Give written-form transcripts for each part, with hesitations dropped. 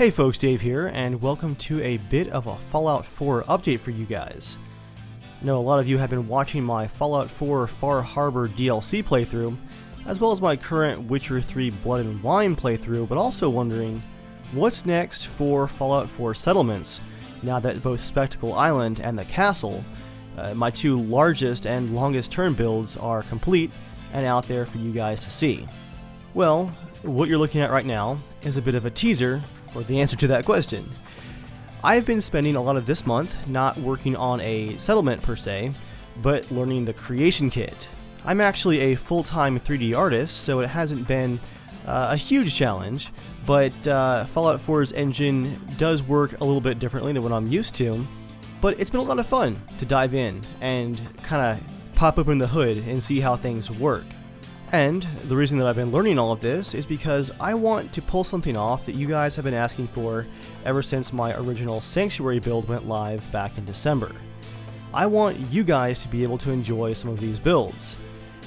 Hey folks, Dave here, and welcome to a bit of a Fallout 4 update for you guys. I know a lot of you have been watching my Fallout 4 Far Harbor DLC playthrough, as well as my current Witcher 3 Blood and Wine playthrough, but also wondering, what's next for Fallout 4 settlements, now that both Spectacle Island and the Castle, my two largest and longest term builds, are complete and out there for you guys to see. Well, what you're looking at right now is a bit of a teaser for the answer to that question. I've been spending a lot of this month not working on a settlement per se, but learning the creation kit. I'm actually a full-time 3D artist, so it hasn't been a huge challenge, but Fallout 4's engine does work a little bit differently than what I'm used to, but it's been a lot of fun to dive in and kind of pop open the hood and see how things work. And the reason that I've been learning all of this is because I want to pull something off that you guys have been asking for ever since my original Sanctuary build went live back in December. I want you guys to be able to enjoy some of these builds.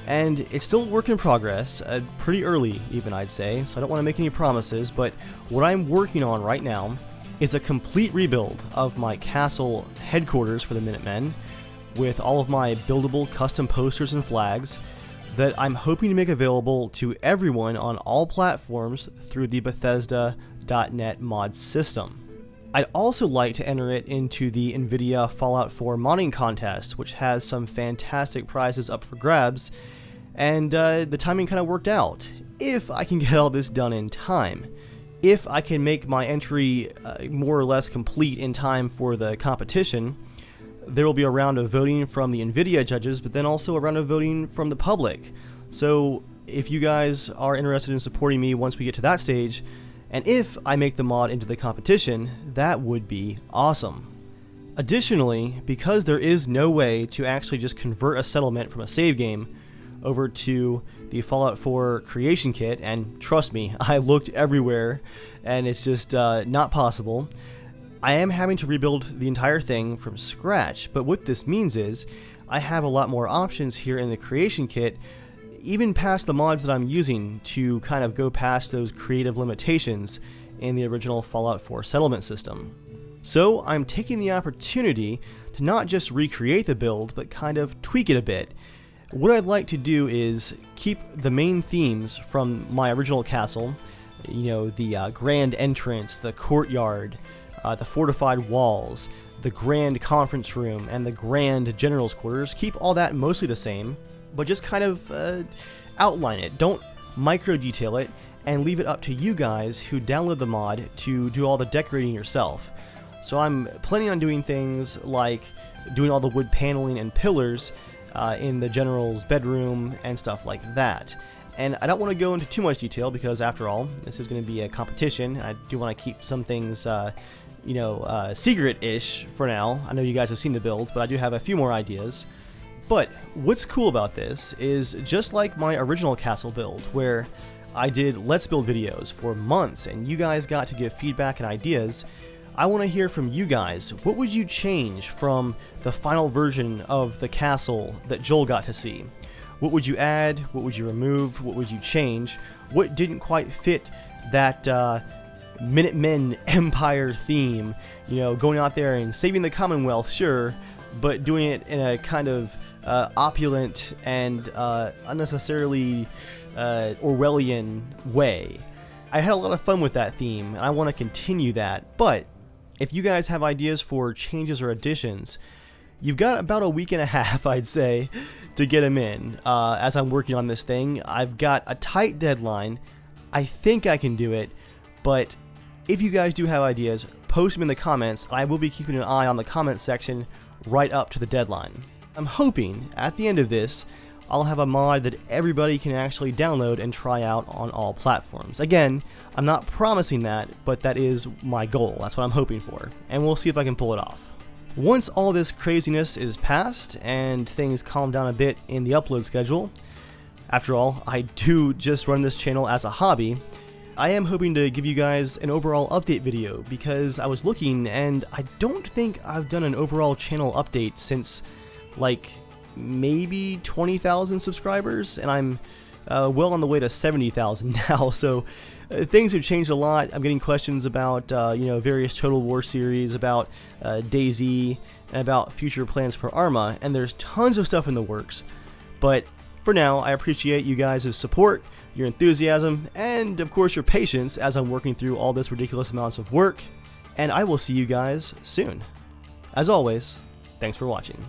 And it's still a work in progress, pretty early even I'd say, so I don't want to make any promises, but what I'm working on right now is a complete rebuild of my castle headquarters for the Minutemen, with all of my buildable custom posters and flags, that I'm hoping to make available to everyone on all platforms through the Bethesda.net mod system. I'd also like to enter it into the NVIDIA Fallout 4 modding contest, which has some fantastic prizes up for grabs, and the timing kind of worked out. If I can get all this done in time, if I can make my entry more or less complete in time for the competition, there will be a round of voting from the NVIDIA judges, but then also a round of voting from the public. So if you guys are interested in supporting me once we get to that stage, and if I make the mod into the competition, that would be awesome. Additionally, because there is no way to actually just convert a settlement from a save game over to the Fallout 4 creation kit, and trust me, I looked everywhere and it's just not possible, I am having to rebuild the entire thing from scratch, but what this means is I have a lot more options here in the creation kit, even past the mods that I'm using to kind of go past those creative limitations in the original Fallout 4 settlement system. So I'm taking the opportunity to not just recreate the build, but kind of tweak it a bit. What I'd like to do is keep the main themes from my original castle, you know, the grand entrance, the courtyard, the fortified walls, the grand conference room, and the grand general's quarters. Keep all that mostly the same, but just kind of outline it. Don't micro detail it, and leave it up to you guys who download the mod to do all the decorating yourself. So I'm planning on doing things like doing all the wood paneling and pillars in the general's bedroom and stuff like that. And I don't want to go into too much detail because, after all, this is going to be a competition. I do want to keep some things secret-ish for now. I know you guys have seen the build, but I do have a few more ideas. But what's cool about this is, just like my original castle build, where I did Let's Build videos for months and you guys got to give feedback and ideas, I want to hear from you guys. What would you change from the final version of the castle that Joel got to see? What would you add? What would you remove? What would you change? What didn't quite fit that Minutemen Empire theme? You know, going out there and saving the Commonwealth, sure, but doing it in a kind of opulent and unnecessarily Orwellian way. I had a lot of fun with that theme, and I want to continue that, but if you guys have ideas for changes or additions, you've got about a week and a half, I'd say, to get them in. As I'm working on this thing, I've got a tight deadline. I think I can do it, but if you guys do have ideas, post them in the comments. I will be keeping an eye on the comments section right up to the deadline. I'm hoping at the end of this, I'll have a mod that everybody can actually download and try out on all platforms. Again, I'm not promising that, but that is my goal. That's what I'm hoping for, and we'll see if I can pull it off. Once all this craziness is past and things calm down a bit in the upload schedule, after all, I do just run this channel as a hobby, I am hoping to give you guys an overall update video, because I was looking and I don't think I've done an overall channel update since like maybe 20,000 subscribers, and I'm well on the way to 70,000 now, so things have changed a lot. I'm getting questions about various Total War series, about DayZ, and about future plans for Arma, and there's tons of stuff in the works. But for now, I appreciate you guys' support, your enthusiasm, and of course your patience as I'm working through all this ridiculous amounts of work, and I will see you guys soon. As always, thanks for watching.